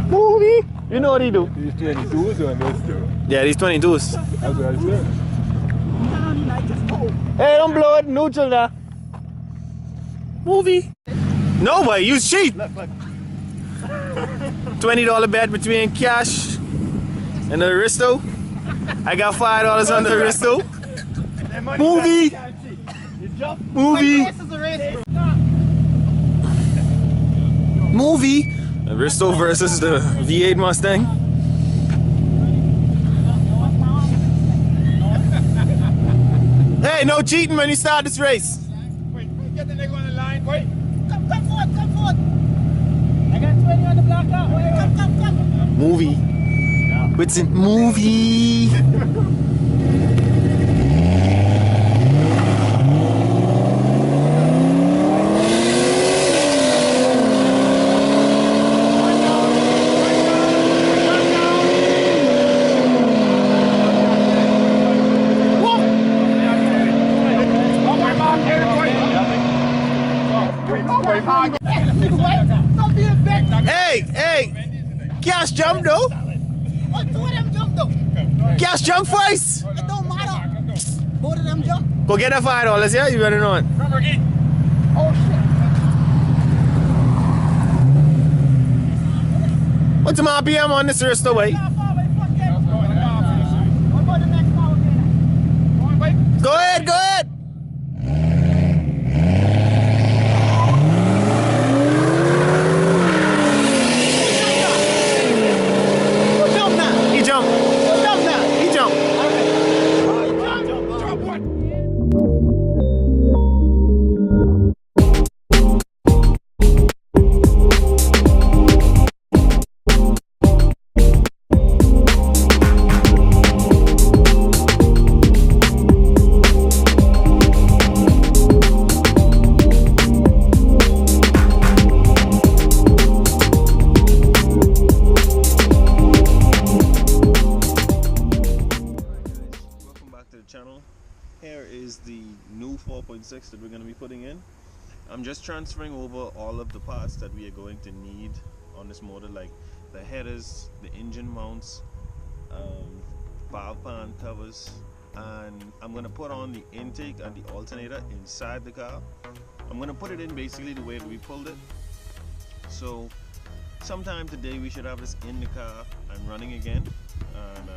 Movie? You know what he do? These 22s on this too. Yeah, these 22s. That's what I said. Hey, don't blow it. Neutral now. Movie. No way, you cheat. $20 bet between Cash and the Aristo. I got $5 on the Aristo. Movie. Movie. Movie. Aristo versus the V8 Mustang. Hey, no cheating when you start this race. Wait, get the nigga on the line. Wait. Come forward. I got 20 on the block out. Come. Movie. What's in movie? Hey, Cash jump though. What, two of them jump though? Cash jump first. It don't matter. Both of them jump. Go get that $5, yeah? You better know it. Oh shit. What's the RPM on this Aristo way? What about the next power again? Go ahead. Channel. Here is the new 4.6 that we're going to be putting in. I'm just transferring over all of the parts that we are going to need on this motor, like the headers, the engine mounts, valve pan covers, and I'm going to put on the intake and the alternator inside the car. I'm going to put it in basically the way that we pulled it. So sometime today we should have this in the car and running again. And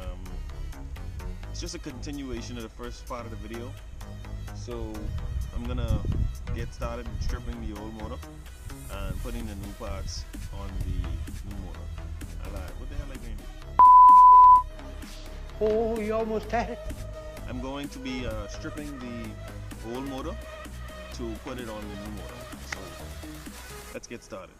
it's just a continuation of the first part of the video. So I'm gonna get started stripping the old motor and putting the new parts on the new motor. I lied. What the hell are you doing? Oh, you almost had it. I'm going to be stripping the old motor to put it on the new motor. So let's get started.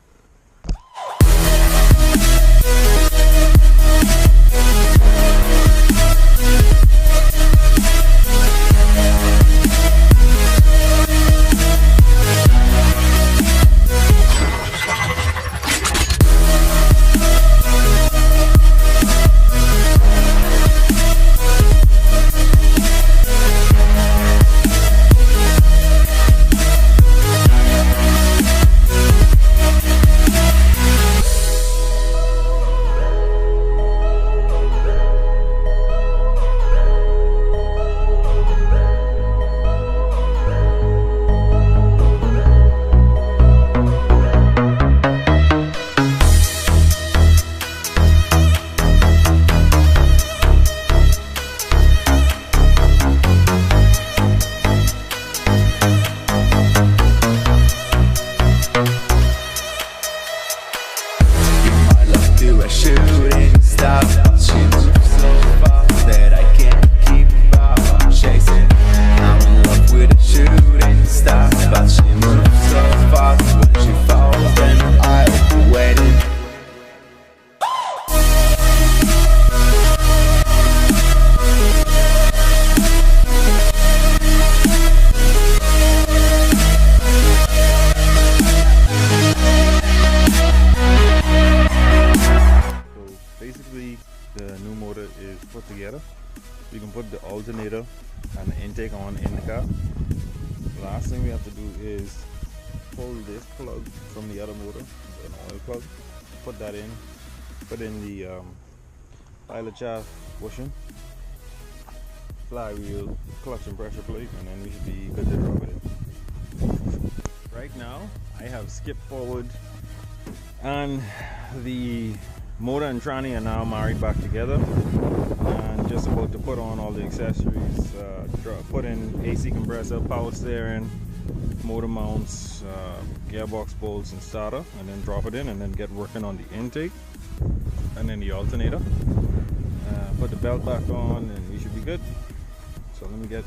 You can put the alternator and the intake on in the car. The last thing we have to do is pull this plug from the other motor, an oil plug, put that in, put in the pilot shaft bushing, flywheel, clutch and pressure plate, and then we should be good to drop it in. Right now I have skipped forward and the motor and tranny are now married back together, and just about to put on all the accessories, put in AC compressor, power steering, motor mounts, gearbox bolts and starter, and then drop it in and then get working on the intake and then the alternator. Put the belt back on and we should be good. So let me get